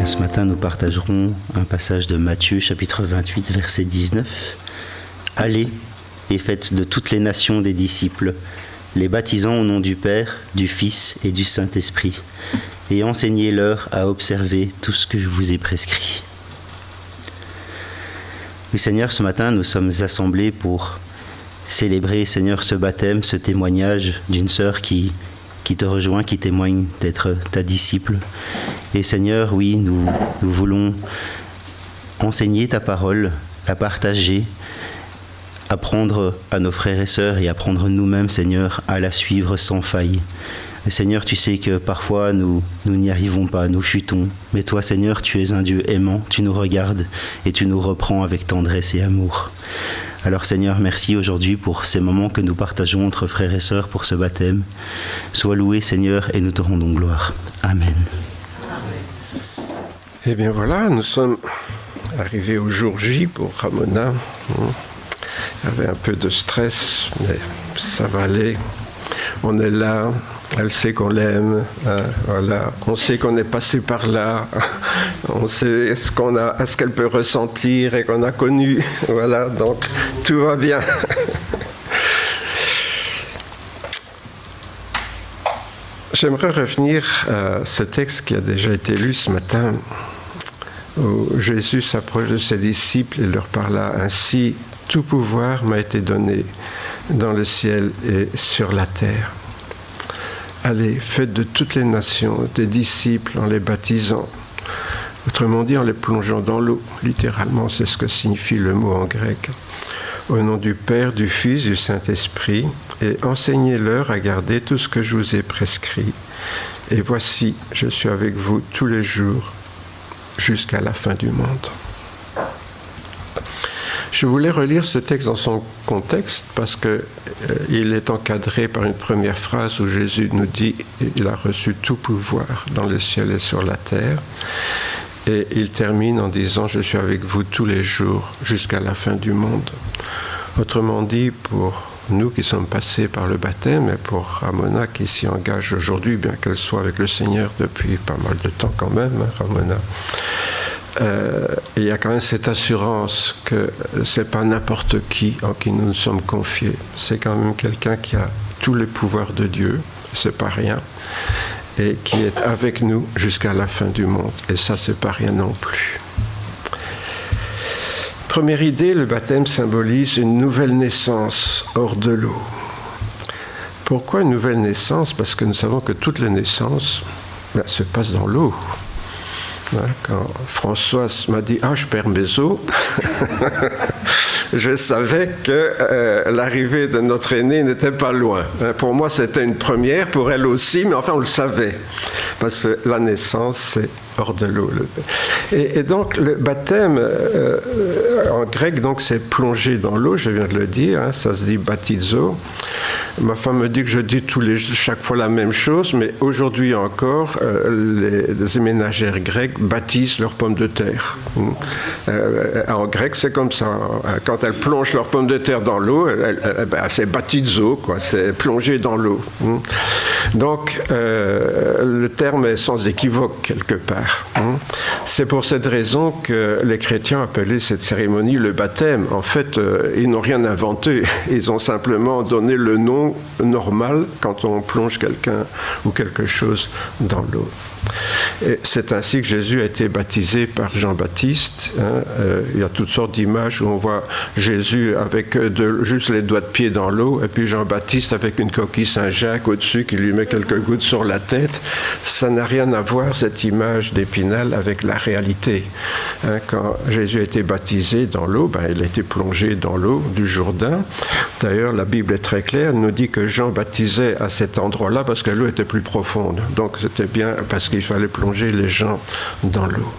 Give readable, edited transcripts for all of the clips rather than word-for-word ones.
Ce matin, nous partagerons un passage de Matthieu, chapitre 28, verset 19. « Allez et faites de toutes les nations des disciples, les baptisant au nom du Père, du Fils et du Saint-Esprit, et enseignez-leur à observer tout ce que je vous ai prescrit. » Oui, Seigneur, ce matin, nous sommes assemblés pour célébrer, Seigneur, ce baptême, ce témoignage d'une sœur qui te rejoint, qui témoigne d'être ta disciple. Et Seigneur, oui, nous voulons enseigner ta parole, la partager, apprendre à nos frères et sœurs et apprendre nous-mêmes, Seigneur, à la suivre sans faille. Et Seigneur, tu sais que parfois nous n'y arrivons pas, nous chutons. Mais toi, Seigneur, tu es un Dieu aimant, tu nous regardes et tu nous reprends avec tendresse et amour. Alors Seigneur, merci aujourd'hui pour ces moments que nous partageons entre frères et sœurs pour ce baptême. Sois loué, Seigneur, et nous te rendons gloire. Amen. Eh bien voilà, nous sommes arrivés au jour J pour Ramona. Il y avait un peu de stress, mais ça va aller. On est là, elle sait qu'on l'aime, voilà. On sait qu'on est passé par là, on sait ce qu'elle peut ressentir et qu'on a connu, voilà, donc tout va bien. J'aimerais revenir à ce texte qui a déjà été lu ce matin, où Jésus s'approche de ses disciples et leur parla ainsi: « Tout pouvoir m'a été donné dans le ciel et sur la terre. Allez, faites de toutes les nations des disciples en les baptisant. » Autrement dit, en les plongeant dans l'eau. Littéralement, c'est ce que signifie le mot en grec. « Au nom du Père, du Fils, du Saint-Esprit, et enseignez-leur à garder tout ce que je vous ai prescrit. Et voici, je suis avec vous tous les jours, jusqu'à la fin du monde. » Je voulais relire ce texte dans son contexte parce qu'il est encadré par une première phrase où Jésus nous dit qu'il a reçu tout pouvoir dans le ciel et sur la terre. Et il termine en disant « Je suis avec vous tous les jours jusqu'à la fin du monde ». Autrement dit, pour nous qui sommes passés par le baptême et pour Ramona qui s'y engage aujourd'hui, bien qu'elle soit avec le Seigneur depuis pas mal de temps quand même, hein, Ramona, il y a quand même cette assurance que c'est pas n'importe qui en qui nous nous sommes confiés. C'est quand même quelqu'un qui a tous les pouvoirs de Dieu, c'est pas rien, et qui est avec nous jusqu'à la fin du monde. Et ça, c'est pas rien non plus. Première idée, le baptême symbolise une nouvelle naissance hors de l'eau. Pourquoi une nouvelle naissance ? Parce que nous savons que toutes les naissances se passent dans l'eau. Quand Françoise m'a dit « Ah, je perds mes os », je savais que l'arrivée de notre aîné n'était pas loin. Pour moi, c'était une première, pour elle aussi, mais enfin, on le savait. Parce que la naissance, c'est hors de l'eau. Et donc, le baptême, en grec, donc, c'est plonger dans l'eau, je viens de le dire, hein, ça se dit baptizo. Ma femme me dit que je dis chaque fois la même chose, mais aujourd'hui encore, les ménagères grecques baptisent leurs pommes de terre. En grec, c'est comme ça. Quand elles plongent leurs pommes de terre dans l'eau, c'est baptizo, quoi, c'est plonger dans l'eau. Donc, le terme est sans équivoque quelque part. C'est pour cette raison que les chrétiens appelaient cette cérémonie le baptême. En fait, ils n'ont rien inventé. Ils ont simplement donné le nom normal quand on plonge quelqu'un ou quelque chose dans l'eau. Et c'est ainsi que Jésus a été baptisé par Jean-Baptiste. Il y a toutes sortes d'images où on voit Jésus avec juste les doigts de pied dans l'eau, et puis Jean-Baptiste avec une coquille Saint-Jacques au-dessus qui lui met quelques gouttes sur la tête. Ça n'a rien à voir, cette image d'Épinal, avec la réalité. Quand Jésus a été baptisé dans l'eau, il a été plongé dans l'eau du Jourdain. D'ailleurs, la Bible est très claire, elle nous dit que Jean baptisait à cet endroit-là parce que l'eau était plus profonde. Donc c'était bien parce qu'il fallait plonger les gens dans l'eau.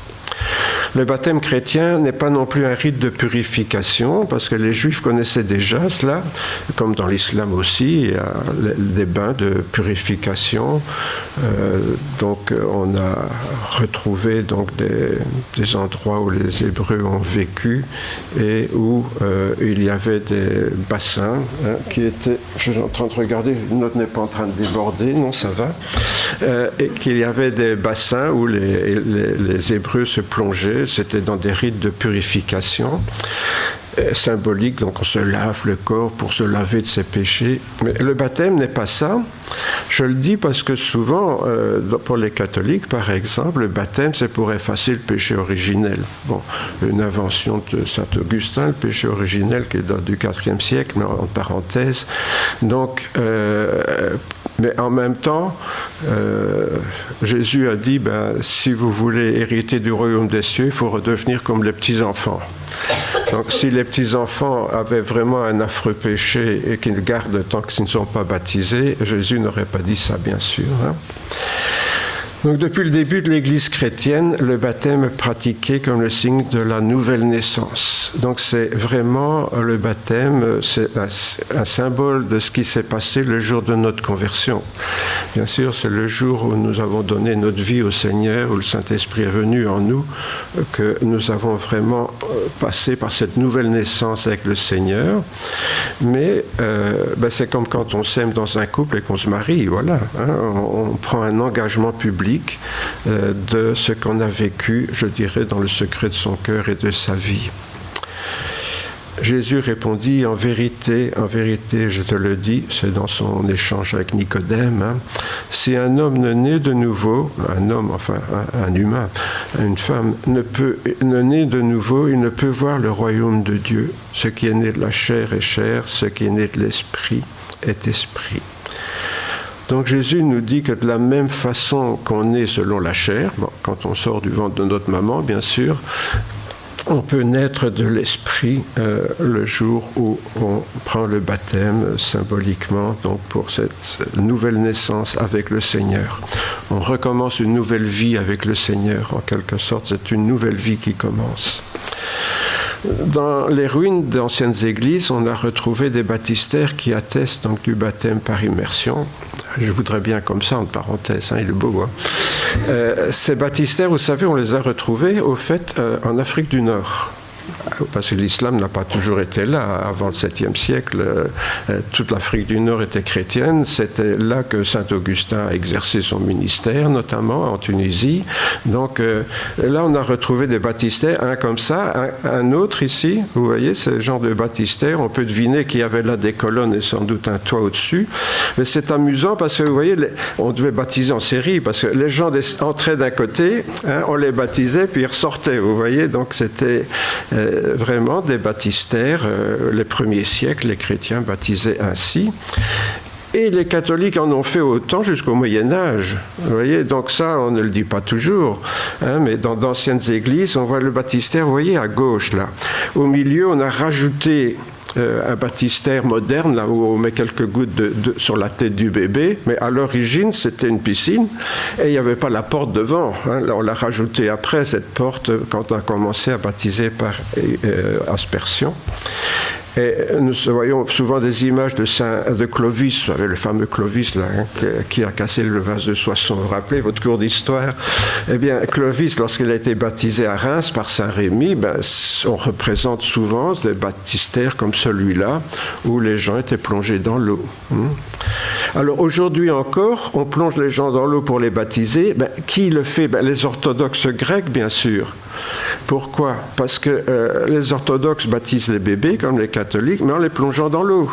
Le baptême chrétien n'est pas non plus un rite de purification, parce que les Juifs connaissaient déjà cela, comme dans l'islam aussi, il y a des bains de purification. Donc on a retrouvé donc des endroits où les Hébreux ont vécu et où il y avait des bassins qui étaient, je suis en train de regarder, une note n'est pas en train de déborder, non ça va, et qu'il y avait des bassins où les Hébreux se plongeaient, c'était dans des rites de purification symbolique, donc on se lave le corps pour se laver de ses péchés. Mais le baptême n'est pas ça. Je le dis parce que souvent, pour les catholiques, par exemple, le baptême, c'est pour effacer le péché originel. Bon, une invention de saint Augustin, le péché originel qui date du IVe siècle, mais en parenthèse. Donc, mais en même temps, Jésus a dit, si vous voulez hériter du royaume des cieux, il faut redevenir comme les petits-enfants. Donc si les petits-enfants avaient vraiment un affreux péché et qu'ils gardent tant qu'ils ne sont pas baptisés, Jésus n'aurait pas dit ça, bien sûr. Donc depuis le début de l'Église chrétienne, le baptême est pratiqué comme le signe de la nouvelle naissance. Donc c'est vraiment le baptême, c'est un symbole de ce qui s'est passé le jour de notre conversion. Bien sûr, c'est le jour où nous avons donné notre vie au Seigneur, où le Saint-Esprit est venu en nous, que nous avons vraiment passé par cette nouvelle naissance avec le Seigneur. Mais c'est comme quand on s'aime dans un couple et qu'on se marie, voilà. On prend un engagement public de ce qu'on a vécu, je dirais, dans le secret de son cœur et de sa vie. Jésus répondit, en vérité, je te le dis, c'est dans son échange avec Nicodème, si un homme ne naît de nouveau, un humain, une femme, ne naît de nouveau, il ne peut voir le royaume de Dieu. Ce qui est né de la chair est chair, ce qui est né de l'esprit est esprit. Donc Jésus nous dit que de la même façon qu'on est selon la chair, quand on sort du ventre de notre maman, bien sûr, on peut naître de l'esprit le jour où on prend le baptême symboliquement, donc pour cette nouvelle naissance avec le Seigneur. On recommence une nouvelle vie avec le Seigneur, en quelque sorte, c'est une nouvelle vie qui commence. Dans les ruines d'anciennes églises, on a retrouvé des baptistères qui attestent donc du baptême par immersion. Je voudrais bien comme ça, en parenthèse, il est beau. Ces baptistères, vous savez, on les a retrouvés, au fait, en Afrique du Nord. Parce que l'islam n'a pas toujours été là. Avant le 7e siècle, toute l'Afrique du Nord était chrétienne. C'était là que saint Augustin a exercé son ministère, notamment en Tunisie. Donc là, on a retrouvé des baptistères, un comme ça, un autre ici. Vous voyez, ce genre de baptistère. On peut deviner qu'il y avait là des colonnes et sans doute un toit au-dessus. Mais c'est amusant parce que, vous voyez, on devait baptiser en série parce que les gens entraient d'un côté, on les baptisait, puis ils ressortaient. Vous voyez, donc c'était vraiment des baptistères. Les premiers siècles, les chrétiens baptisaient ainsi. Et les catholiques en ont fait autant jusqu'au Moyen-Âge. Vous voyez, donc ça, on ne le dit pas toujours. Mais dans d'anciennes églises, on voit le baptistère, vous voyez, à gauche, là. Au milieu, on a rajouté un baptistère moderne, là où on met quelques gouttes sur la tête du bébé, mais à l'origine, c'était une piscine, et il n'y avait pas la porte devant. Là, on l'a rajouté après, cette porte, quand on a commencé à baptiser par aspersion. Et nous voyons souvent des images de Clovis, vous savez, le fameux Clovis là, qui a cassé le vase de Soissons. Vous vous rappelez votre cours d'histoire? Eh bien, Clovis, lorsqu'il a été baptisé à Reims par Saint Rémy, on représente souvent des baptistères comme celui-là, où les gens étaient plongés dans l'eau. Alors aujourd'hui encore, on plonge les gens dans l'eau pour les baptiser. Qui le fait? Les orthodoxes grecs, bien sûr. Pourquoi? Parce que les orthodoxes baptisent les bébés comme les catholiques, mais en les plongeant dans l'eau.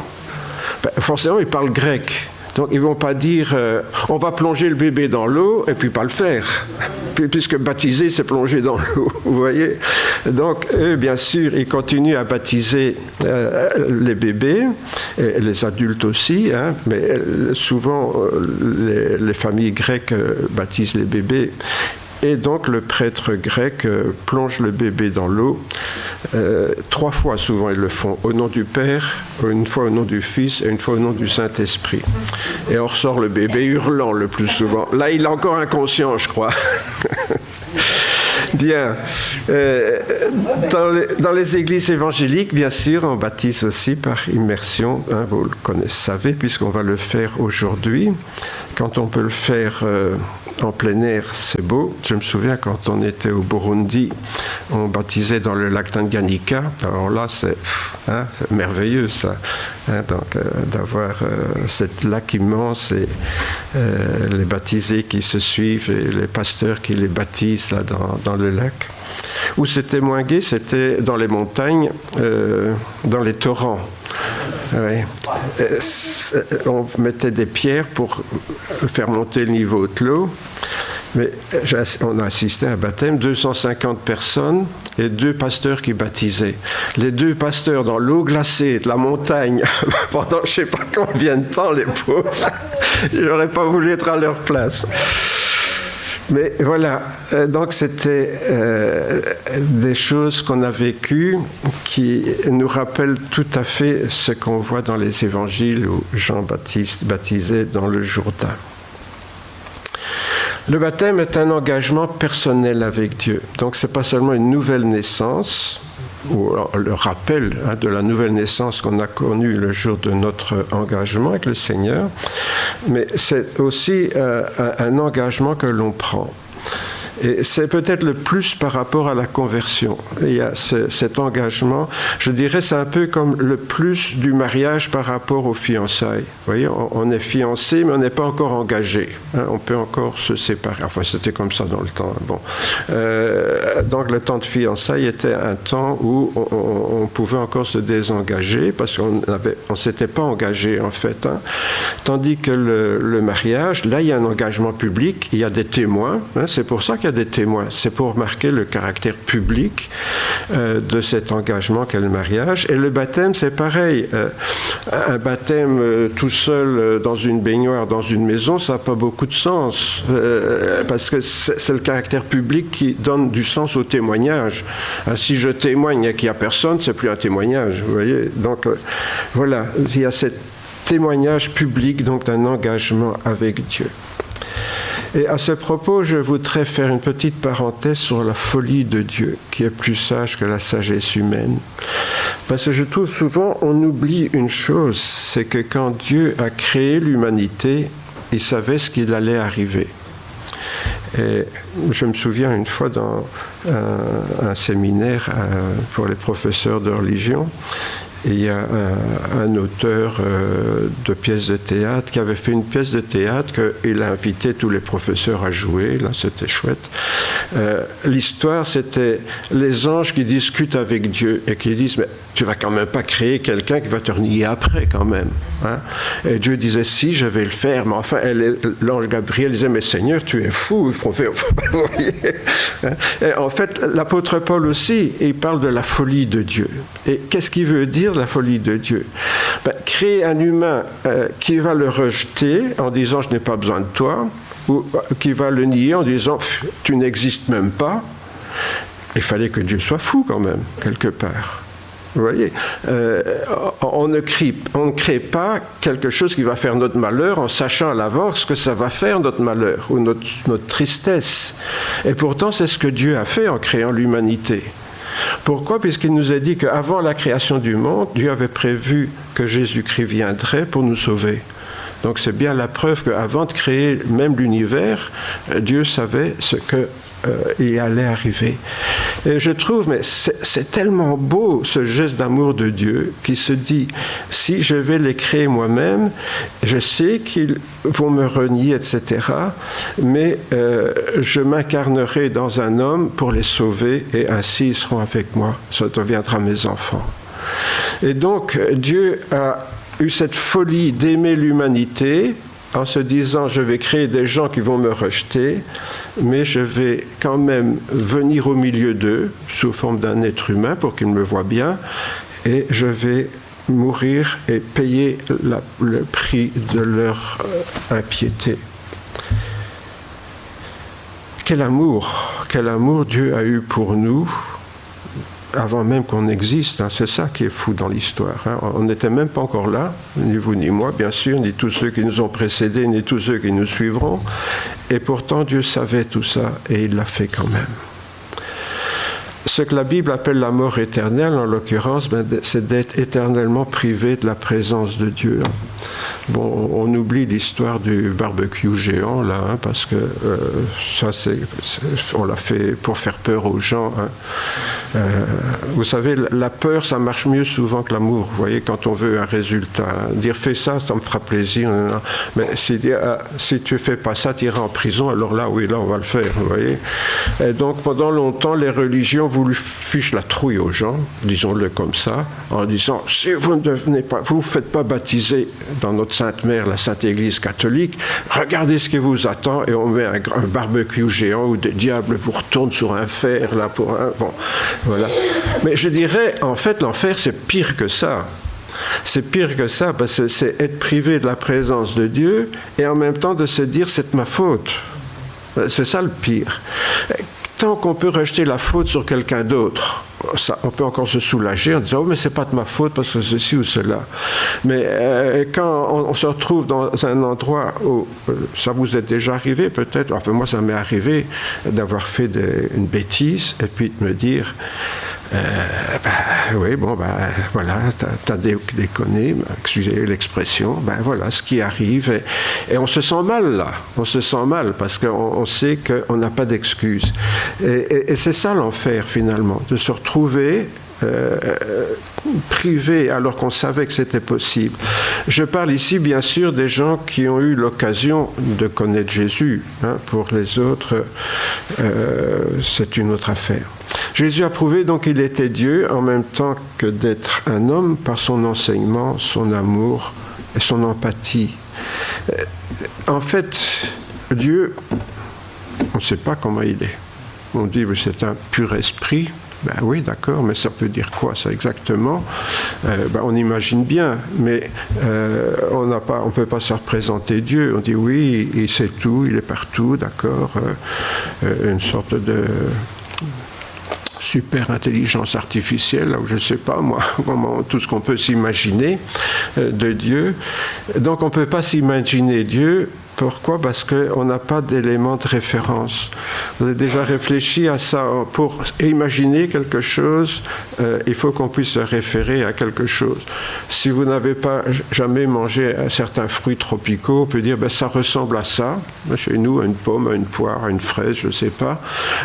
Forcément, ils parlent grec. Donc, ils ne vont pas dire on va plonger le bébé dans l'eau et puis pas le faire. Puisque baptiser, c'est plonger dans l'eau. Vous voyez? Donc, eux, bien sûr, ils continuent à baptiser les bébés, et les adultes aussi, mais souvent, les familles grecques baptisent les bébés. Et donc le prêtre grec plonge le bébé dans l'eau. 3 fois souvent ils le font, au nom du Père, une fois au nom du Fils et une fois au nom du Saint-Esprit. Et on ressort le bébé hurlant le plus souvent. Là il est encore inconscient, je crois. Bien. Dans les églises évangéliques, bien sûr, on baptise aussi par immersion. Hein, vous le savez, puisqu'on va le faire aujourd'hui. Quand on peut le faire en plein air, c'est beau. Je me souviens quand on était au Burundi, on baptisait dans le lac Tanganyika. Alors là, c'est merveilleux ça, hein, donc d'avoir cette lac immense et les baptisés qui se suivent et les pasteurs qui les baptisent là dans le lac. Où c'était moins gai, c'était dans les montagnes, dans les torrents. Ouais. On mettait des pierres pour faire monter le niveau de l'eau. Mais on a assisté à un baptême, 250 personnes et 2 pasteurs qui baptisaient. Les 2 pasteurs dans l'eau glacée de la montagne pendant je ne sais pas combien de temps, les pauvres. J'aurais pas voulu être à leur place. Mais voilà, donc c'était des choses qu'on a vécues qui nous rappellent tout à fait ce qu'on voit dans les évangiles où Jean-Baptiste baptisait dans le Jourdain. Le baptême est un engagement personnel avec Dieu. Donc ce n'est pas seulement une nouvelle naissance, ou le rappel de la nouvelle naissance qu'on a connue le jour de notre engagement avec le Seigneur, mais c'est aussi un engagement que l'on prend. Et c'est peut-être le plus par rapport à la conversion. Il y a cet engagement, je dirais, c'est un peu comme le plus du mariage par rapport aux fiançailles. Vous voyez, on est fiancé, mais on n'est pas encore engagé. Hein, on peut encore se séparer. Enfin, c'était comme ça dans le temps. Bon. Donc, le temps de fiançailles était un temps où on pouvait encore se désengager parce qu'on ne s'était pas engagé, en fait. Hein. Tandis que le mariage, là, il y a un engagement public, il y a des témoins. Hein, c'est pour ça qu'il y a des témoins. C'est pour marquer le caractère public de cet engagement qu'est le mariage. Et le baptême, c'est pareil. Un baptême tout seul dans une baignoire, dans une maison, ça n'a pas beaucoup de sens. Parce que c'est le caractère public qui donne du sens au témoignage. Si je témoigne et qu'il n'y a personne, c'est plus un témoignage. Vous voyez ? Donc, voilà. Il y a ce témoignage public, donc d'un engagement avec Dieu. Et à ce propos, je voudrais faire une petite parenthèse sur la folie de Dieu, qui est plus sage que la sagesse humaine. Parce que je trouve souvent, on oublie une chose, c'est que quand Dieu a créé l'humanité, il savait ce qu'il allait arriver. Et je me souviens une fois dans un séminaire pour les professeurs de religion, il y a un auteur de pièces de théâtre qui avait fait une pièce de théâtre qu'il a invité tous les professeurs à jouer. Là, c'était chouette. L'histoire, c'était les anges qui discutent avec Dieu et qui disent « Mais tu vas quand même pas créer quelqu'un qui va te renier après, quand même. Hein » Et Dieu disait « Si, je vais le faire. » Mais enfin, l'ange Gabriel disait « Mais Seigneur, tu es fou. » Et en fait, l'apôtre Paul aussi, il parle de la folie de Dieu. Et qu'est-ce qu'il veut dire, la folie de Dieu? Créer un humain qui va le rejeter en disant « Je n'ai pas besoin de toi », ou qui va le nier en disant « Tu n'existes même pas », il fallait que Dieu soit fou quand même, quelque part. Vous voyez, on ne crée pas quelque chose qui va faire notre malheur en sachant à l'avance ce que ça va faire notre malheur ou notre tristesse. Et pourtant, c'est ce que Dieu a fait en créant l'humanité. Pourquoi ? Puisqu'il nous a dit qu'avant la création du monde, Dieu avait prévu que Jésus-Christ viendrait pour nous sauver. Donc c'est bien la preuve qu'avant de créer même l'univers, Dieu savait ce qu'il allait arriver. Et je trouve, mais c'est tellement beau ce geste d'amour de Dieu qui se dit, si je vais les créer moi-même, je sais qu'ils vont me renier, etc. Mais je m'incarnerai dans un homme pour les sauver et ainsi ils seront avec moi. Ça deviendra mes enfants. Et donc Dieu a eu cette folie d'aimer l'humanité en se disant je vais créer des gens qui vont me rejeter, mais je vais quand même venir au milieu d'eux sous forme d'un être humain pour qu'ils me voient bien et je vais mourir et payer le prix de leur impiété. Quel amour Dieu a eu pour nous avant même qu'on existe, hein, c'est ça qui est fou dans l'histoire. Hein. On n'était même pas encore là, ni vous ni moi, bien sûr, ni tous ceux qui nous ont précédés, ni tous ceux qui nous suivront. Et pourtant, Dieu savait tout ça, et il l'a fait quand même. ce que la Bible appelle la mort éternelle, en l'occurrence, c'est d'être éternellement privé de la présence de Dieu. Bon, on oublie l'histoire du barbecue géant, là, hein, parce que ça, on l'a fait pour faire peur aux gens. Hein. Vous savez, la peur, ça marche mieux souvent que l'amour. Vous voyez, quand on veut un résultat. Hein. Dire, fais ça, ça me fera plaisir. Mais si tu ne fais pas ça, tu iras en prison, alors là, oui, là, on va le faire. Vous voyez. Et donc, pendant longtemps, les religions voulu fiche la trouille aux gens, disons-le comme ça, en disant, si vous ne faites pas baptiser dans notre Sainte Mère, la Sainte Église catholique, regardez ce qui vous attend, et on met un barbecue géant où des diables vous retournent sur un fer, là, pour un... Bon, voilà. Mais je dirais, en fait, l'enfer, c'est pire que ça. C'est pire que ça, parce que c'est être privé de la présence de Dieu, et en même temps de se dire, c'est de ma faute. C'est ça le pire. Tant qu'on peut rejeter la faute sur quelqu'un d'autre, ça, on peut encore se soulager en disant « Oh, mais c'est pas de ma faute parce que ceci ou cela. » Mais quand on se retrouve dans un endroit où ça vous est déjà arrivé peut-être, enfin moi ça m'est arrivé d'avoir fait une bêtise et puis de me dire oui, bon, voilà, t'as déconné, excusez l'expression, voilà ce qui arrive. Et on se sent mal, là. On se sent mal parce qu'on sait qu'on n'a pas d'excuses. Et c'est ça l'enfer, finalement, de se retrouver privé alors qu'on savait que c'était possible. Je parle ici, bien sûr, des gens qui ont eu l'occasion de connaître Jésus. Hein. Pour les autres, c'est une autre affaire. Jésus a prouvé donc qu'il était Dieu en même temps que d'être un homme par son enseignement, son amour et son empathie. En fait, Dieu, on ne sait pas comment il est. On dit que c'est un pur esprit. Ben oui, d'accord, mais ça peut dire quoi, ça, exactement? On imagine bien, mais on ne peut pas se représenter Dieu. On dit oui, il sait tout, il est partout, d'accord, une sorte de super intelligence artificielle, ou je ne sais pas, moi, tout ce qu'on peut s'imaginer de Dieu. Donc on ne peut pas s'imaginer Dieu. Pourquoi? Parce qu'on n'a pas d'élément de référence. Vous avez déjà réfléchi à ça. Pour imaginer quelque chose, il faut qu'on puisse se référer à quelque chose. Si vous n'avez pas jamais mangé certains fruits tropicaux, on peut dire ça ressemble à ça. Chez nous, à une pomme, à une poire, à une fraise, je ne sais pas.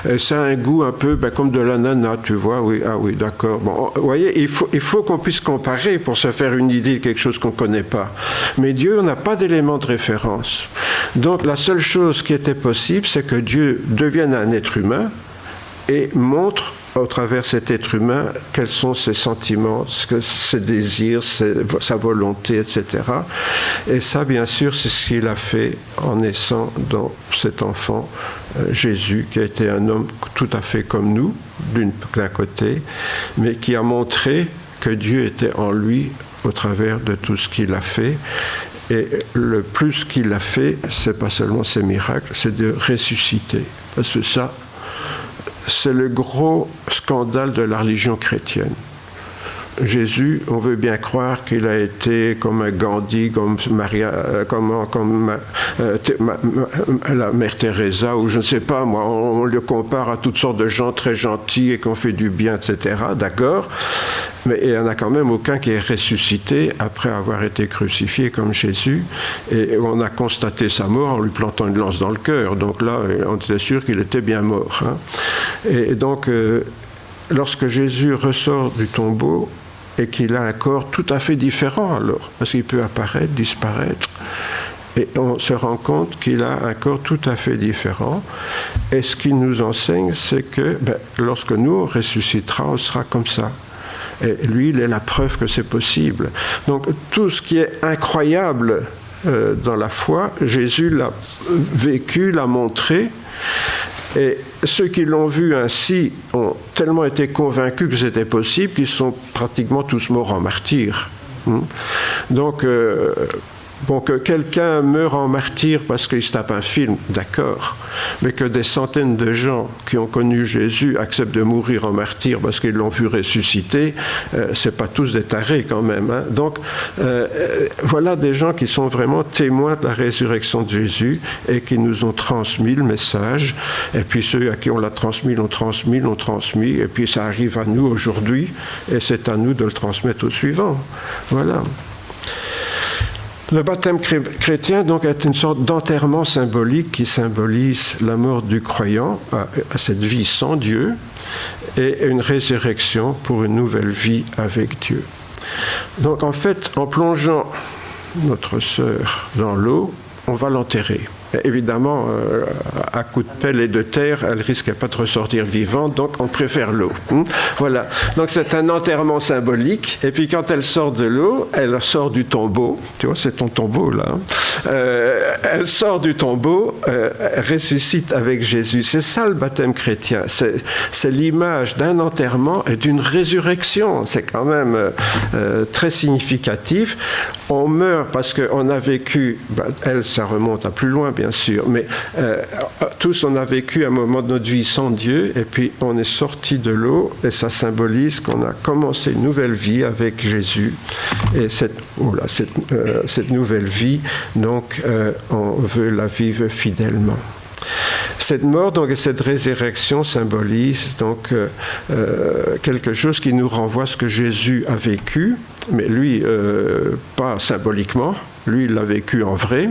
Et ça a un goût un peu comme de l'ananas, tu vois. Oui, ah oui, d'accord. Bon, vous voyez, il faut qu'on puisse comparer pour se faire une idée de quelque chose qu'on ne connaît pas. Mais Dieu, on n'a pas d'élément de référence. Donc la seule chose qui était possible, c'est que Dieu devienne un être humain et montre au travers cet être humain quels sont ses sentiments, ses désirs, sa volonté, etc. Et ça, bien sûr, c'est ce qu'il a fait en naissant dans cet enfant, Jésus, qui a été un homme tout à fait comme nous, d'un côté, mais qui a montré que Dieu était en lui au travers de tout ce qu'il a fait. Et le plus qu'il a fait, c'est pas seulement ses miracles, c'est de ressusciter. Parce que ça, c'est le gros scandale de la religion chrétienne. Jésus, on veut bien croire qu'il a été comme un Gandhi, comme la mère Teresa, ou je ne sais pas, moi, on le compare à toutes sortes de gens très gentils et qui ont fait du bien, etc. D'accord? Mais il n'y en a quand même aucun qui est ressuscité après avoir été crucifié comme Jésus. Et on a constaté sa mort en lui plantant une lance dans le cœur. Donc là, on était sûr qu'il était bien mort. Hein. Et donc, lorsque Jésus ressort du tombeau, et qu'il a un corps tout à fait différent alors, parce qu'il peut apparaître, disparaître, et on se rend compte qu'il a un corps tout à fait différent, et ce qu'il nous enseigne, c'est que lorsque nous on ressuscitera, on sera comme ça. Et lui, il est la preuve que c'est possible. Donc tout ce qui est incroyable dans la foi, Jésus l'a vécu, l'a montré, et ceux qui l'ont vu ainsi ont tellement été convaincus que c'était possible qu'ils sont pratiquement tous morts en martyrs. Donc, Bon, que quelqu'un meure en martyr parce qu'il se tape un film, d'accord. Mais que des centaines de gens qui ont connu Jésus acceptent de mourir en martyr parce qu'ils l'ont vu ressusciter, c'est pas tous des tarés quand même. Hein. Donc, voilà des gens qui sont vraiment témoins de la résurrection de Jésus et qui nous ont transmis le message. Et puis ceux à qui on l'a transmis, l'ont transmis. Et puis ça arrive à nous aujourd'hui et c'est à nous de le transmettre aux suivants. Voilà. Le baptême chrétien donc est une sorte d'enterrement symbolique qui symbolise la mort du croyant à cette vie sans Dieu et une résurrection pour une nouvelle vie avec Dieu. Donc en fait, en plongeant notre sœur dans l'eau, on va l'enterrer. Évidemment, à coup de pelle et de terre, elle ne risquait pas de ressortir vivante, donc on préfère l'eau. Voilà. Donc c'est un enterrement symbolique. Et puis quand elle sort de l'eau, elle sort du tombeau. Tu vois, c'est ton tombeau là. Elle sort du tombeau, ressuscite avec Jésus. C'est ça le baptême chrétien. C'est l'image d'un enterrement et d'une résurrection. C'est quand même très significatif. On meurt parce qu'on a vécu, elle, ça remonte à plus loin, bien sûr, mais tous on a vécu un moment de notre vie sans Dieu et puis on est sorti de l'eau et ça symbolise qu'on a commencé une nouvelle vie avec Jésus et cette nouvelle vie, donc on veut la vivre fidèlement. Cette mort donc, et cette résurrection symbolisent donc quelque chose qui nous renvoie à ce que Jésus a vécu, mais lui, pas symboliquement, lui il l'a vécu en vrai,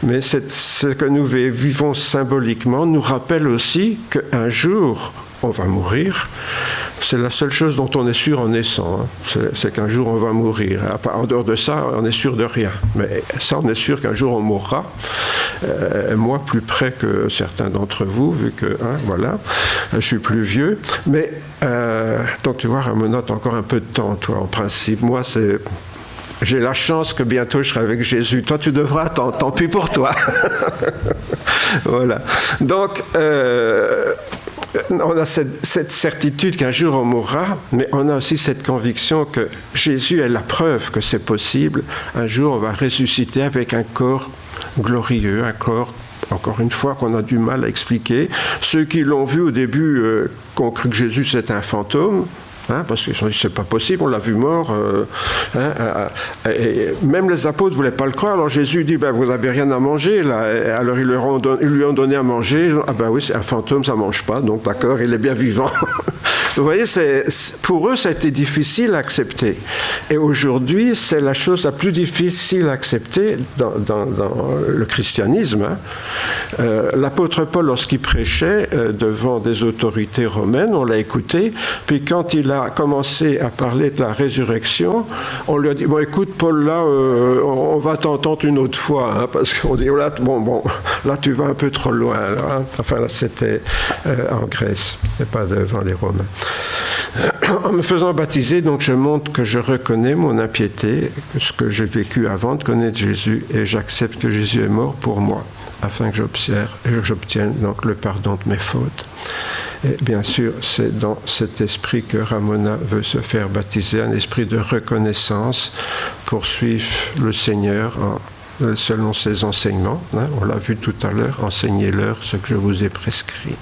mais ce que nous vivons symboliquement nous rappelle aussi qu'un jour on va mourir. C'est la seule chose dont on est sûr en naissant, hein. C'est qu'un jour on va mourir. En dehors de ça, on est sûr de rien. Mais ça, on est sûr qu'un jour on mourra. Moi, plus près que certains d'entre vous, vu que, voilà, je suis plus vieux. Mais, donc tu vois, Ramona, t'as encore un peu de temps, toi, en principe. Moi, j'ai la chance que bientôt je serai avec Jésus. Toi, tu devras, tant pis pour toi. Voilà. Donc, on a cette certitude qu'un jour on mourra, mais on a aussi cette conviction que Jésus est la preuve que c'est possible. Un jour, on va ressusciter avec un corps glorieux, un corps, encore une fois, qu'on a du mal à expliquer. Ceux qui l'ont vu au début, qui ont cru que Jésus c'était un fantôme, parce qu'ils se sont dit, c'est pas possible, on l'a vu mort. Et même les apôtres ne voulaient pas le croire. Alors Jésus dit, vous n'avez rien à manger. Là. Alors ils lui ont donné à manger. Ah oui, c'est un fantôme, ça ne mange pas. Donc d'accord, il est bien vivant. Vous voyez, pour eux, ça a été difficile à accepter. Et aujourd'hui, c'est la chose la plus difficile à accepter dans le christianisme. L'apôtre Paul, lorsqu'il prêchait devant des autorités romaines, on l'a écouté. Puis quand il a commencé à parler de la résurrection, on lui a dit, écoute Paul, là, on va t'entendre une autre fois, parce qu'on dit, là, là tu vas un peu trop loin. Là, Enfin, là, c'était en Grèce, c'est pas devant les Romains. En me faisant baptiser, donc je montre que je reconnais mon impiété, ce que j'ai vécu avant de connaître Jésus, et j'accepte que Jésus est mort pour moi, afin que j'obtienne donc le pardon de mes fautes. Et bien sûr, c'est dans cet esprit que Ramona veut se faire baptiser, un esprit de reconnaissance pour suivre le Seigneur selon ses enseignements. On l'a vu tout à l'heure, enseignez-leur ce que je vous ai prescrit.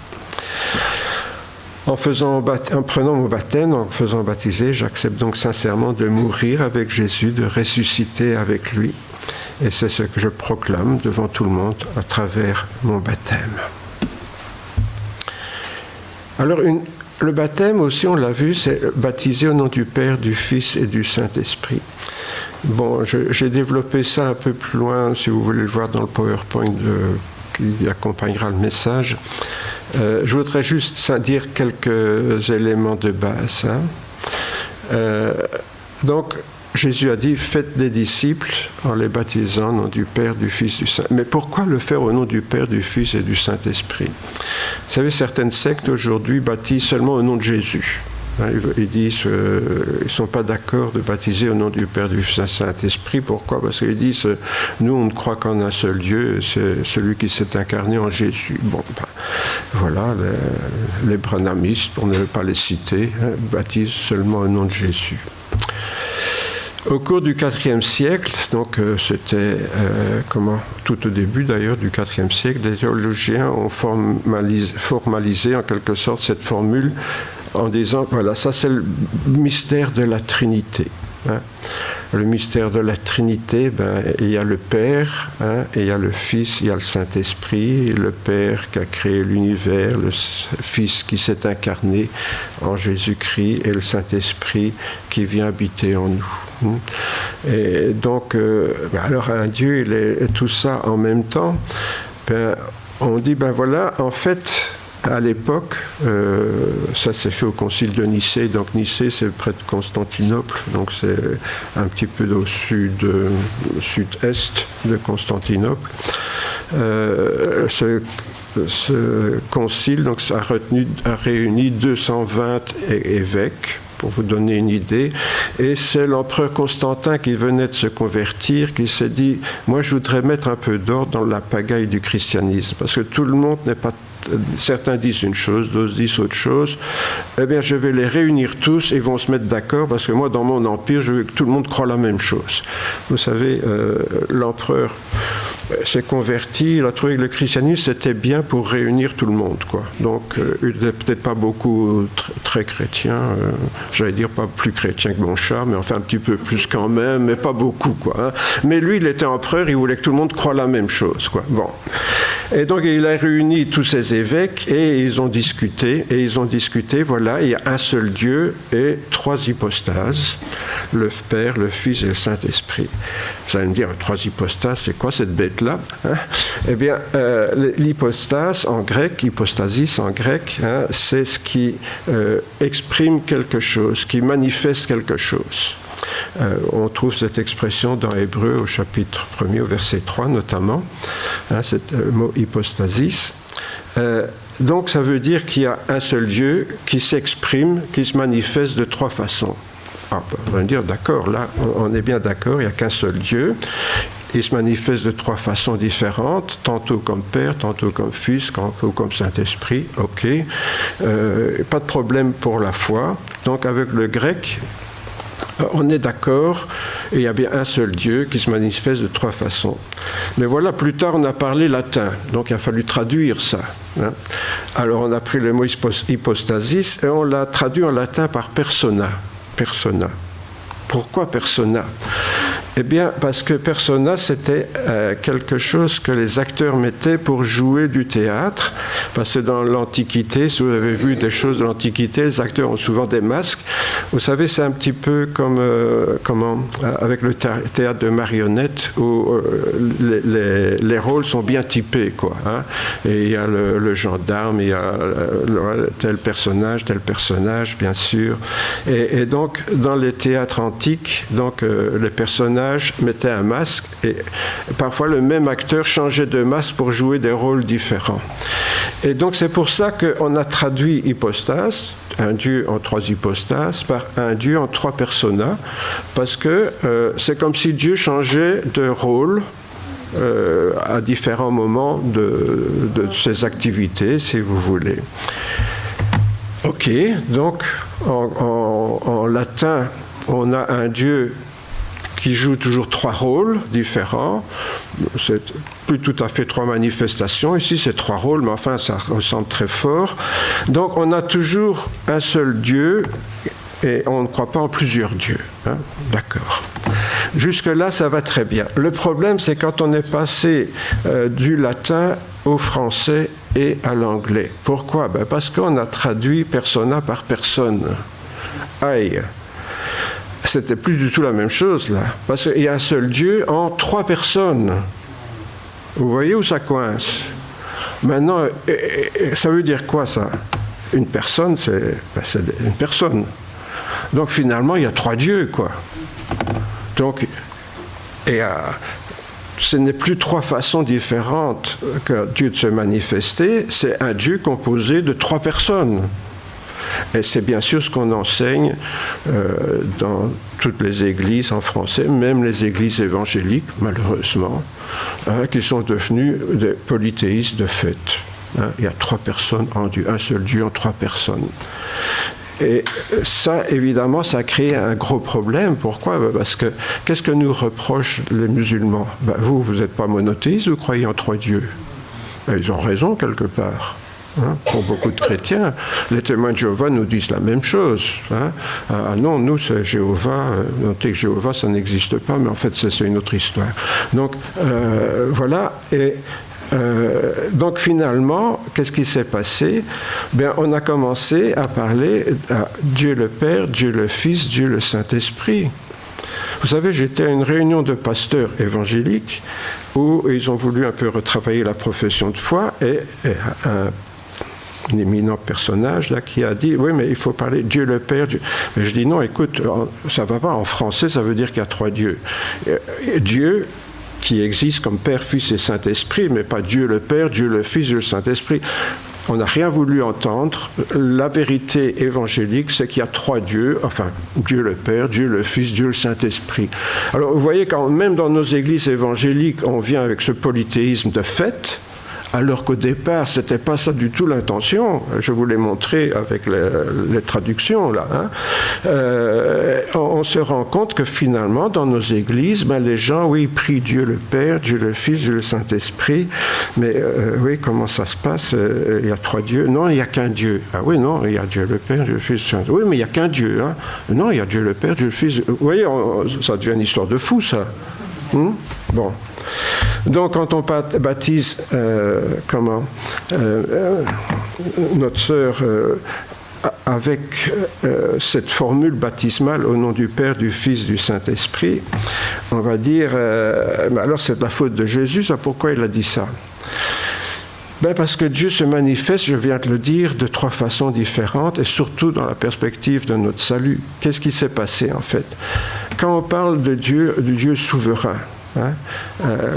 En prenant mon baptême, en faisant baptiser, j'accepte donc sincèrement de mourir avec Jésus, de ressusciter avec lui. Et c'est ce que je proclame devant tout le monde à travers mon baptême. Alors, le baptême aussi, on l'a vu, c'est baptiser au nom du Père, du Fils et du Saint-Esprit. Bon, j'ai développé ça un peu plus loin, si vous voulez le voir dans le PowerPoint qui accompagnera le message. Je voudrais juste dire quelques éléments de base. Donc, Jésus a dit, faites des disciples en les baptisant au nom du Père, du Fils, du Saint. Mais pourquoi le faire au nom du Père, du Fils et du Saint-Esprit ? Vous savez, certaines sectes aujourd'hui baptisent seulement au nom de Jésus. Ils disent qu'ils ne sont pas d'accord de baptiser au nom du Père, du Fils et du Saint-Esprit. Pourquoi ? Parce qu'ils disent, nous on ne croit qu'en un seul Dieu, c'est celui qui s'est incarné en Jésus. Bon, voilà, les branhamistes, pour ne pas les citer, baptisent seulement au nom de Jésus. Au cours du IVe siècle, donc c'était tout au début d'ailleurs du IVe siècle, des théologiens ont formalisé en quelque sorte cette formule en disant, voilà, ça c'est le mystère de la Trinité. Hein. Le mystère de la Trinité, il y a le Père, et il y a le Fils, il y a le Saint-Esprit, le Père qui a créé l'univers, le Fils qui s'est incarné en Jésus-Christ et le Saint-Esprit qui vient habiter en nous. Et donc, alors un Dieu, il est tout ça en même temps. On dit, voilà, en fait, à l'époque, ça s'est fait au concile de Nicée. Donc Nicée, c'est près de Constantinople, donc c'est un petit peu au sud-est de Constantinople. Ce concile donc, a réuni 220 évêques, pour vous donner une idée, et c'est l'empereur Constantin qui venait de se convertir, qui s'est dit, moi je voudrais mettre un peu d'ordre dans la pagaille du christianisme, parce que tout le monde n'est pas... Certains disent une chose, d'autres disent autre chose. Eh bien, je vais les réunir tous et ils vont se mettre d'accord parce que moi, dans mon empire, je veux que tout le monde croie la même chose. Vous savez, l'empereur s'est converti, il a trouvé que le christianisme, c'était bien pour réunir tout le monde, quoi. Donc, il n'était peut-être pas beaucoup très chrétien, j'allais dire pas plus chrétien que mon chat, mais enfin un petit peu plus quand même, mais pas beaucoup, quoi. Hein. Mais lui, il était empereur, il voulait que tout le monde croie la même chose, quoi. Bon. Et donc, il a réuni tous ces évêques et ils ont discuté, voilà, il y a un seul Dieu et trois hypostases, le Père, le Fils et le Saint-Esprit. Ça va me dire, trois hypostases, c'est quoi cette bête-là, hein? Eh bien, l'hypostase en grec, hypostasis en grec, hein, c'est ce qui exprime quelque chose, qui manifeste quelque chose. On trouve cette expression dans Hébreu au chapitre 1er, au verset 3 notamment, hein, ce mot hypostasis. Donc ça veut dire qu'il y a un seul Dieu qui s'exprime, qui se manifeste de trois façons. On va dire, d'accord, là on est bien d'accord, il n'y a qu'un seul Dieu. Il se manifeste de trois façons différentes, tantôt comme Père, tantôt comme Fils, tantôt comme Saint-Esprit. Ok, pas de problème pour la foi. Donc avec le grec, on est d'accord, et il y a bien un seul Dieu qui se manifeste de trois façons. Mais voilà, plus tard, on a parlé latin, donc il a fallu traduire ça. Hein. Alors, on a pris le mot hypostasis et on l'a traduit en latin par persona. Persona. Pourquoi persona ? Eh bien, parce que persona, c'était quelque chose que les acteurs mettaient pour jouer du théâtre. Parce que dans l'Antiquité, si vous avez vu des choses de l'Antiquité, les acteurs ont souvent des masques. Vous savez, c'est un petit peu comme avec le théâtre de marionnettes, où les rôles sont bien typés, quoi. Hein. Et il y a le gendarme, il y a tel personnage, bien sûr. Et donc, dans les théâtres antiques, donc, les personnages mettait un masque et parfois le même acteur changeait de masque pour jouer des rôles différents. Et donc c'est pour ça qu'on a traduit hypostase, un Dieu en trois hypostases, par un Dieu en trois personas, parce que c'est comme si Dieu changeait de rôle à différents moments de ses activités, si vous voulez. Ok, donc en latin, on a un Dieu qui joue toujours trois rôles différents. C'est plus tout à fait trois manifestations. Ici, c'est trois rôles, mais enfin, ça ressemble très fort. Donc, on a toujours un seul Dieu et on ne croit pas en plusieurs dieux. Hein? D'accord. Jusque-là, ça va très bien. Le problème, c'est quand on est passé du latin au français et à l'anglais. Pourquoi ? Parce qu'on a traduit persona par personne. Aïe. C'était plus du tout la même chose, là. Parce qu'il y a un seul Dieu en trois personnes. Vous voyez où ça coince ? Maintenant, ça veut dire quoi, ça ? Une personne, c'est une personne. Donc, finalement, il y a trois dieux, quoi. Donc, ce n'est plus trois façons différentes que Dieu de se manifester, c'est un Dieu composé de trois personnes. Et c'est bien sûr ce qu'on enseigne dans toutes les églises en français, même les églises évangéliques, malheureusement, hein, qui sont devenues des polythéistes de fait. Hein, il y a trois personnes en Dieu, un seul Dieu en trois personnes. Et ça, évidemment, ça a créé un gros problème. Pourquoi ? Parce que qu'est-ce que nous reprochent les musulmans ? Vous n'êtes pas monothéistes, vous croyez en 3 dieux. Ils ont raison quelque part. Pour beaucoup de chrétiens, les témoins de Jéhovah nous disent la même chose. Ah non, nous, c'est Jéhovah. Notez que Jéhovah, ça n'existe pas, mais en fait, c'est une autre histoire. Donc, voilà. Et donc, finalement, qu'est-ce qui s'est passé ? On a commencé à parler à Dieu le Père, Dieu le Fils, Dieu le Saint-Esprit. Vous savez, j'étais à une réunion de pasteurs évangéliques où ils ont voulu un peu retravailler la profession de foi et un éminent personnage là qui a dit oui mais il faut parler Dieu le Père Dieu. Mais je dis non, écoute, ça va pas, en français ça veut dire qu'il y a 3 dieux. Dieu qui existe comme Père, Fils et Saint-Esprit, mais pas Dieu le Père, Dieu le Fils, Dieu le Saint-Esprit. On n'a rien voulu entendre. La vérité évangélique, c'est qu'il y a 3 dieux, enfin Dieu le Père, Dieu le Fils, Dieu le Saint-Esprit. Alors vous voyez, quand même dans nos églises évangéliques, on vient avec ce polythéisme de fait, alors qu'au départ, ce n'était pas ça du tout l'intention. Je vous l'ai montré avec les traductions, là. On se rend compte que finalement, dans nos églises, les gens, oui, prient Dieu le Père, Dieu le Fils, Dieu le Saint-Esprit, mais oui, comment ça se passe ? Il y a 3 dieux. Non, il n'y a qu'un Dieu. Ah oui, non, il y a Dieu le Père, Dieu le Fils, Dieu le Saint-Esprit. Oui, mais il n'y a qu'un Dieu. Non, il y a Dieu le Père, Dieu le Fils. Vous voyez, ça devient une histoire de fou, ça. Bon. Donc, quand on baptise notre sœur avec cette formule baptismale au nom du Père, du Fils, du Saint-Esprit, on va dire, alors c'est de la faute de Jésus, ça, pourquoi il a dit ça ? Parce que Dieu se manifeste, je viens de le dire, de 3 façons différentes, et surtout dans la perspective de notre salut. Qu'est-ce qui s'est passé, en fait ? Quand on parle de Dieu, du Dieu souverain,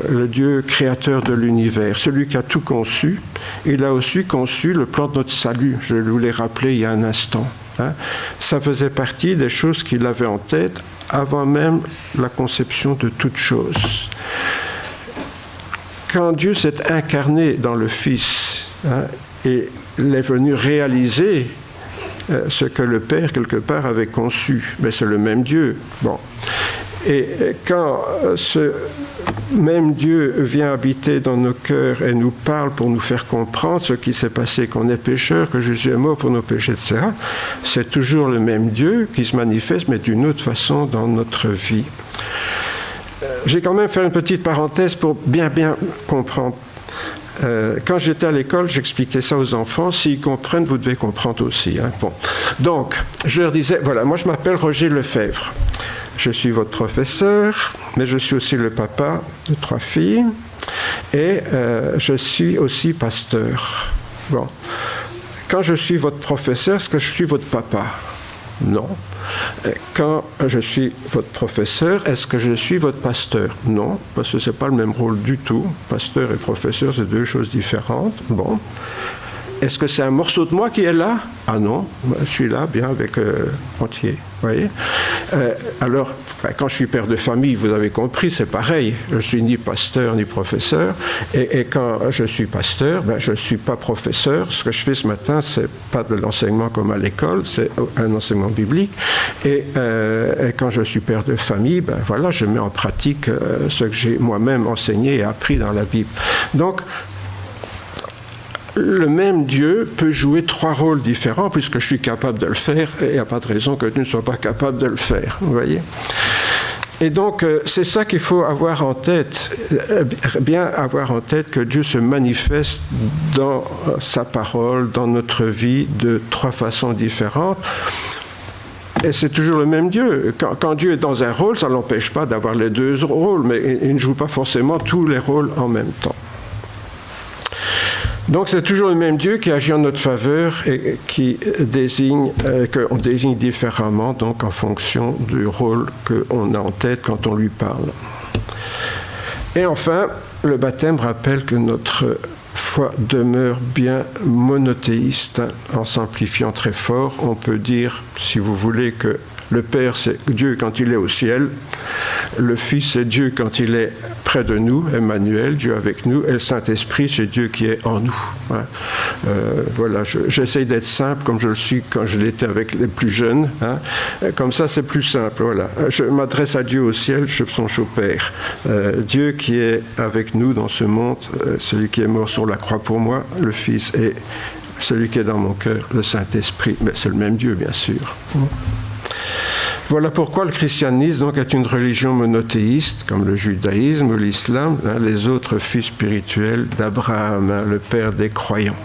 le Dieu créateur de l'univers, celui qui a tout conçu, il a aussi conçu le plan de notre salut, je vous l'ai rappelé il y a un instant. Ça faisait partie des choses qu'il avait en tête avant même la conception de toute chose. Quand Dieu s'est incarné dans le Fils, et il est venu réaliser ce que le Père, quelque part, avait conçu, mais c'est le même Dieu. Bon. Et quand ce même Dieu vient habiter dans nos cœurs et nous parle pour nous faire comprendre ce qui s'est passé, qu'on est pécheur, que Jésus est mort pour nos péchés, etc., c'est toujours le même Dieu qui se manifeste, mais d'une autre façon dans notre vie. J'ai quand même fait une petite parenthèse pour bien comprendre. Quand j'étais à l'école, j'expliquais ça aux enfants. S'ils comprennent, vous devez comprendre aussi. Bon. Donc, je leur disais, voilà, moi je m'appelle Roger Lefebvre. Je suis votre professeur, mais je suis aussi le papa de 3 filles. Et je suis aussi pasteur. Bon. Quand je suis votre professeur, est-ce que je suis votre papa ? Non. Quand je suis votre professeur, est-ce que je suis votre pasteur ? Non, parce que ce n'est pas le même rôle du tout. Pasteur et professeur, c'est 2 choses différentes. Bon. Est-ce que c'est un morceau de moi qui est là ? Ah non, je suis là bien avec entier. Vous voyez ? Alors, quand je suis père de famille, vous avez compris, c'est pareil. Je ne suis ni pasteur ni professeur. Et quand je suis pasteur, je ne suis pas professeur. Ce que je fais ce matin, ce n'est pas de l'enseignement comme à l'école, c'est un enseignement biblique. Et quand je suis père de famille, voilà, je mets en pratique ce que j'ai moi-même enseigné et appris dans la Bible. Donc, le même Dieu peut jouer 3 rôles différents, puisque je suis capable de le faire, et il n'y a pas de raison que Dieu ne soit pas capable de le faire, vous voyez. Et donc, c'est ça qu'il faut avoir en tête, bien avoir en tête que Dieu se manifeste dans sa parole, dans notre vie, de 3 façons différentes. Et c'est toujours le même Dieu. Quand Dieu est dans un rôle, ça ne l'empêche pas d'avoir les 2 rôles, mais il ne joue pas forcément tous les rôles en même temps. Donc c'est toujours le même Dieu qui agit en notre faveur et qui désigne, qu'on désigne différemment, donc en fonction du rôle qu'on a en tête quand on lui parle. Et enfin, le baptême rappelle que notre foi demeure bien monothéiste. En simplifiant très fort, on peut dire, si vous voulez, que le Père, c'est Dieu quand il est au ciel, le Fils c'est Dieu quand il est près de nous, Emmanuel, Dieu avec nous, et le Saint-Esprit c'est Dieu qui est en nous. Hein. Voilà, j'essaye d'être simple comme je le suis quand je l'étais avec les plus jeunes. Hein. Comme ça c'est plus simple. Voilà. Je m'adresse à Dieu au ciel, je suis son Père. Dieu qui est avec nous dans ce monde, celui qui est mort sur la croix pour moi, le Fils, et celui qui est dans mon cœur, le Saint-Esprit. Mais c'est le même Dieu, bien sûr. Voilà pourquoi le christianisme donc, est une religion monothéiste, comme le judaïsme ou l'islam, hein, les autres fils spirituels d'Abraham, hein, le père des croyants.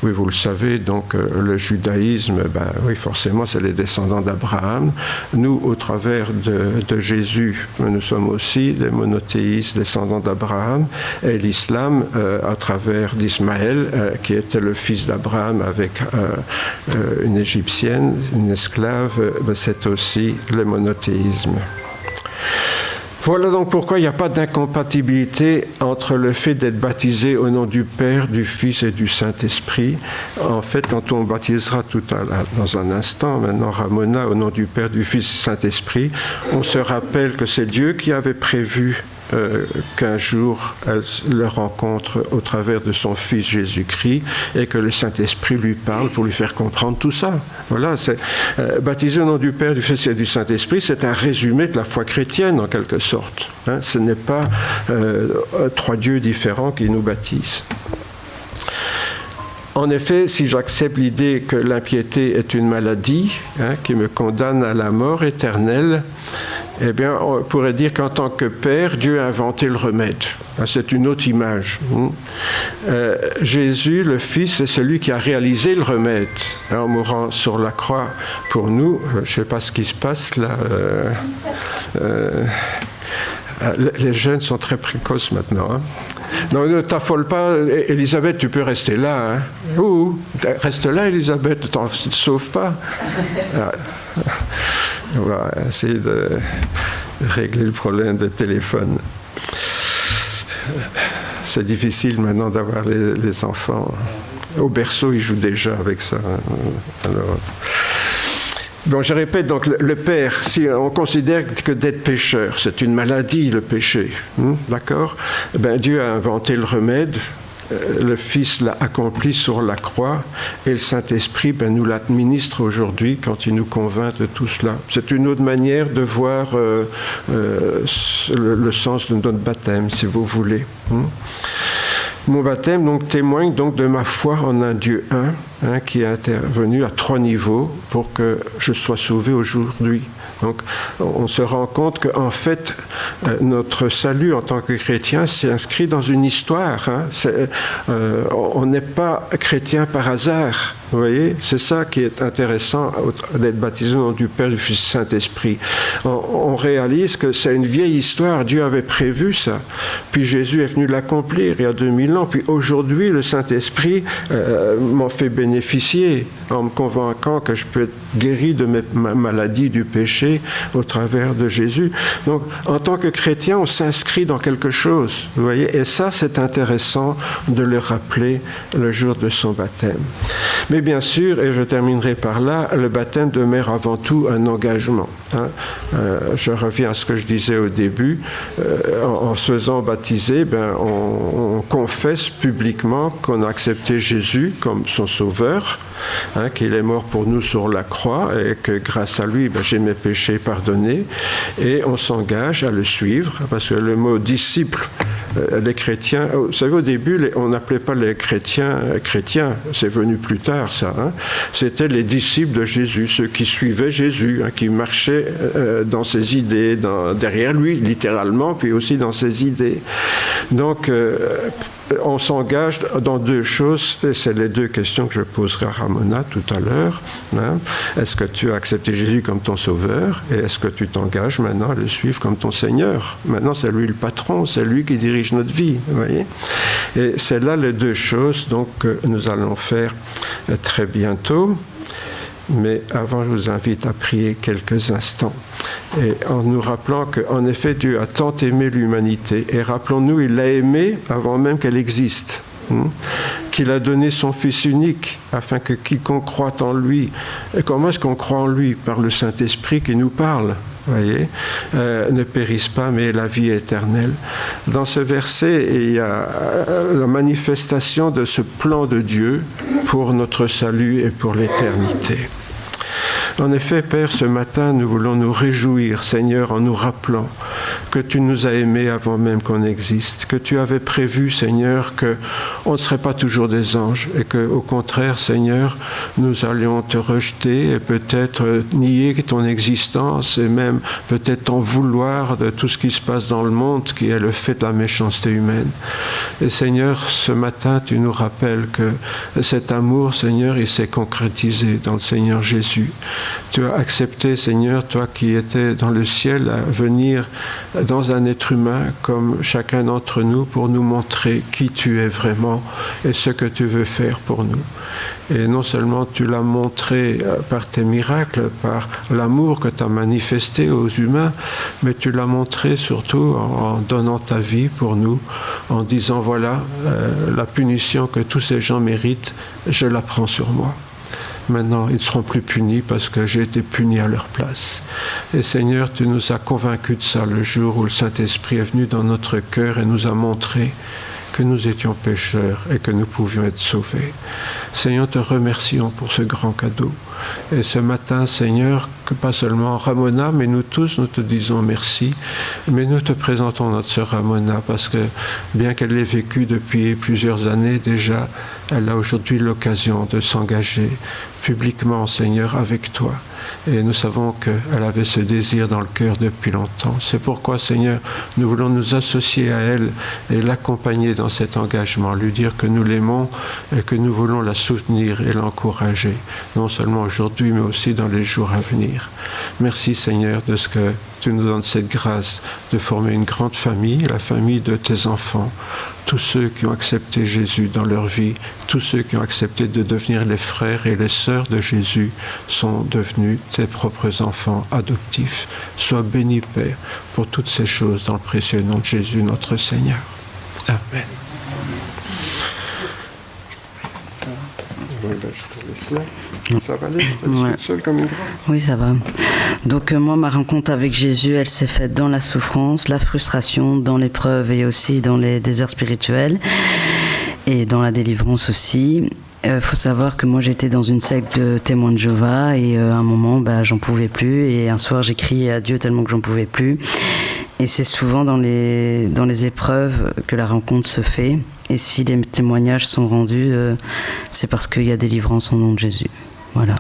Oui, vous le savez, donc le judaïsme, oui, forcément, c'est les descendants d'Abraham. Nous, au travers de Jésus, nous sommes aussi des monothéistes, descendants d'Abraham. Et l'islam, à travers d'Ismaël, qui était le fils d'Abraham avec une égyptienne, une esclave, c'est aussi le monothéisme. Voilà donc pourquoi il n'y a pas d'incompatibilité entre le fait d'être baptisé au nom du Père, du Fils et du Saint-Esprit. En fait, quand on baptisera dans un instant, maintenant Ramona, au nom du Père, du Fils et du Saint-Esprit, on se rappelle que c'est Dieu qui avait prévu qu'un jour elle le rencontre au travers de son Fils Jésus-Christ et que le Saint-Esprit lui parle pour lui faire comprendre tout ça. Voilà, c'est baptisé au nom du Père, du Fils et du Saint-Esprit, c'est un résumé de la foi chrétienne en quelque sorte. Hein, ce n'est pas trois dieux différents qui nous baptisent. En effet, si j'accepte l'idée que l'impiété est une maladie qui me condamne à la mort éternelle, eh bien, on pourrait dire qu'en tant que Père, Dieu a inventé le remède. C'est une autre image. Jésus, le Fils, c'est celui qui a réalisé le remède en mourant sur la croix pour nous. Je ne sais pas ce qui se passe là. Les jeunes sont très précoces maintenant. Hein. Non, ne t'affole pas, Elisabeth, tu peux rester là. Hein. Ouh, reste là, Elisabeth, ne t'en sauve pas. On va essayer de régler le problème de téléphone. C'est difficile maintenant d'avoir les enfants. Au berceau, ils jouent déjà avec ça. Alors, bon, je répète, donc le Père, si on considère que d'être pécheur, c'est une maladie, le péché, d'accord ? Ben, Dieu a inventé le remède, le Fils l'a accompli sur la croix, et le Saint-Esprit nous l'administre aujourd'hui quand il nous convainc de tout cela. C'est une autre manière de voir le sens de notre baptême, si vous voulez. Mon baptême donc, témoigne donc de ma foi en un Dieu un, qui est intervenu à 3 niveaux pour que je sois sauvé aujourd'hui. Donc, on se rend compte qu'en fait, notre salut en tant que chrétien s'inscrit dans une histoire. On n'est pas chrétien par hasard. Vous voyez, c'est ça qui est intéressant d'être baptisé au nom du Père, du Fils et du Saint-Esprit. On réalise que c'est une vieille histoire. Dieu avait prévu ça. Puis Jésus est venu l'accomplir il y a 2000 ans. Puis aujourd'hui, le Saint-Esprit m'en fait bénéficier en me convainquant que je peux être guéri de ma maladie du péché au travers de Jésus. Donc, en tant que chrétien, on s'inscrit dans quelque chose. Vous voyez, et ça, c'est intéressant de le rappeler le jour de son baptême. Mais bien sûr, et je terminerai par là, le baptême demeure avant tout un engagement. Je reviens à ce que je disais au début. En se faisant baptiser, on confesse publiquement qu'on a accepté Jésus comme son sauveur, qu'il est mort pour nous sur la croix et que grâce à lui, j'ai mes péchés pardonnés. Et on s'engage à le suivre, parce que le mot disciple, les chrétiens, vous savez, au début, on n'appelait pas les chrétiens, c'est venu plus tard ça, c'était les disciples de Jésus, ceux qui suivaient Jésus, qui marchaient dans ses idées, derrière lui, littéralement, puis aussi dans ses idées. Donc, on s'engage dans 2 choses, et c'est les 2 questions que je poserai à Ramona tout à l'heure. Est-ce que tu as accepté Jésus comme ton sauveur, et est-ce que tu t'engages maintenant à le suivre comme ton Seigneur? Maintenant, c'est lui le patron, c'est lui qui dirige notre vie, vous voyez. Et c'est là les 2 choses donc, que nous allons faire très bientôt. Mais avant, je vous invite à prier quelques instants. Et en nous rappelant qu'en effet, Dieu a tant aimé l'humanité. Et rappelons-nous, il l'a aimée avant même qu'elle existe. Qu'il a donné son Fils unique afin que quiconque croit en lui. Et comment est-ce qu'on croit en lui? Par le Saint-Esprit qui nous parle. voyez, ne périssent pas, mais la vie éternelle. Dans ce verset, il y a la manifestation de ce plan de Dieu pour notre salut et pour l'éternité. En effet, Père, ce matin, nous voulons nous réjouir, Seigneur, en nous rappelant que tu nous as aimés avant même qu'on existe, que tu avais prévu, Seigneur, qu'on ne serait pas toujours des anges et qu'au contraire, Seigneur, nous allions te rejeter et peut-être nier ton existence et même peut-être t'en vouloir de tout ce qui se passe dans le monde, qui est le fait de la méchanceté humaine. Et Seigneur, ce matin, tu nous rappelles que cet amour, Seigneur, il s'est concrétisé dans le Seigneur Jésus. Tu as accepté, Seigneur, toi qui étais dans le ciel, à venir dans un être humain comme chacun d'entre nous pour nous montrer qui tu es vraiment et ce que tu veux faire pour nous. Et non seulement tu l'as montré par tes miracles, par l'amour que tu as manifesté aux humains, mais tu l'as montré surtout en donnant ta vie pour nous, en disant voilà, la punition que tous ces gens méritent, je la prends sur moi. Maintenant, ils ne seront plus punis parce que j'ai été puni à leur place. Et Seigneur, tu nous as convaincus de ça le jour où le Saint-Esprit est venu dans notre cœur et nous a montré que nous étions pécheurs et que nous pouvions être sauvés. Seigneur, te remercions pour ce grand cadeau. Et ce matin, Seigneur, que pas seulement Ramona, mais nous tous, nous te disons merci. Mais nous te présentons notre sœur Ramona parce que, bien qu'elle l'ait vécu depuis plusieurs années déjà, elle a aujourd'hui l'occasion de s'engager publiquement, Seigneur, avec toi. Et nous savons qu'elle avait ce désir dans le cœur depuis longtemps. C'est pourquoi, Seigneur, nous voulons nous associer à elle et l'accompagner dans cet engagement, lui dire que nous l'aimons et que nous voulons la soutenir et l'encourager, non seulement aujourd'hui, mais aussi dans les jours à venir. Merci, Seigneur, de ce que tu nous donnes cette grâce de former une grande famille, la famille de tes enfants, tous ceux qui ont accepté Jésus dans leur vie, tous ceux qui ont accepté de devenir les frères et les sœurs de Jésus sont devenus tes propres enfants adoptifs. Sois béni, Père, pour toutes ces choses dans le précieux nom de Jésus, notre Seigneur. Amen. Oui, ben, je te laisse là. Ça va aller? Tu es toute seule comme une grande? Oui, ça va. Donc moi, ma rencontre avec Jésus, elle s'est faite dans la souffrance, la frustration, dans l'épreuve et aussi dans les déserts spirituels et dans la délivrance aussi. Faut savoir que moi, j'étais dans une secte de témoins de Jéhovah et à un moment, j'en pouvais plus. Et un soir, j'ai crié à Dieu tellement que j'en pouvais plus. Et c'est souvent dans les épreuves que la rencontre se fait. Et si les témoignages sont rendus, c'est parce qu'il y a délivrance au nom de Jésus. Voilà.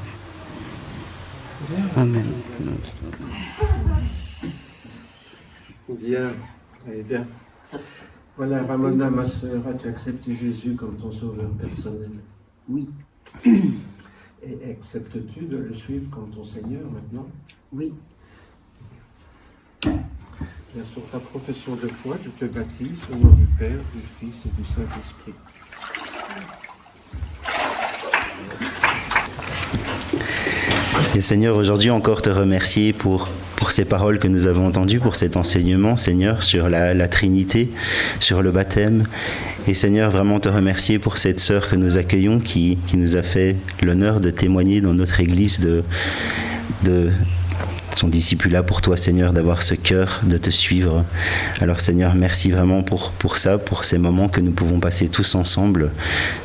Amen. Bien. Allez, bien. Voilà, Ramona, ma sœur, as-tu accepté Jésus comme ton sauveur personnel? Oui. Et acceptes-tu de le suivre comme ton Seigneur maintenant? Oui. Bien, sur ta profession de foi, je te baptise au nom du Père, du Fils et du Saint-Esprit. Et Seigneur, aujourd'hui encore te remercier pour ces paroles que nous avons entendues, pour cet enseignement, Seigneur, sur la Trinité, sur le baptême. Et Seigneur, vraiment te remercier pour cette sœur que nous accueillons, qui nous a fait l'honneur de témoigner dans notre Église de son discipulat pour toi, Seigneur, d'avoir ce cœur de te suivre. Alors Seigneur, merci vraiment pour ça, pour ces moments que nous pouvons passer tous ensemble.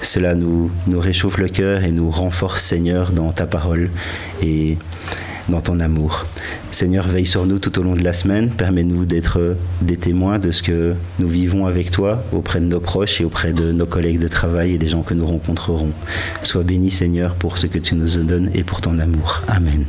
Cela nous réchauffe le cœur et nous renforce, Seigneur, dans ta parole et dans ton amour. Seigneur, veille sur nous tout au long de la semaine, permets-nous d'être des témoins de ce que nous vivons avec toi, auprès de nos proches et auprès de nos collègues de travail et des gens que nous rencontrerons. Sois béni, Seigneur, pour ce que tu nous donnes et pour ton amour. Amen.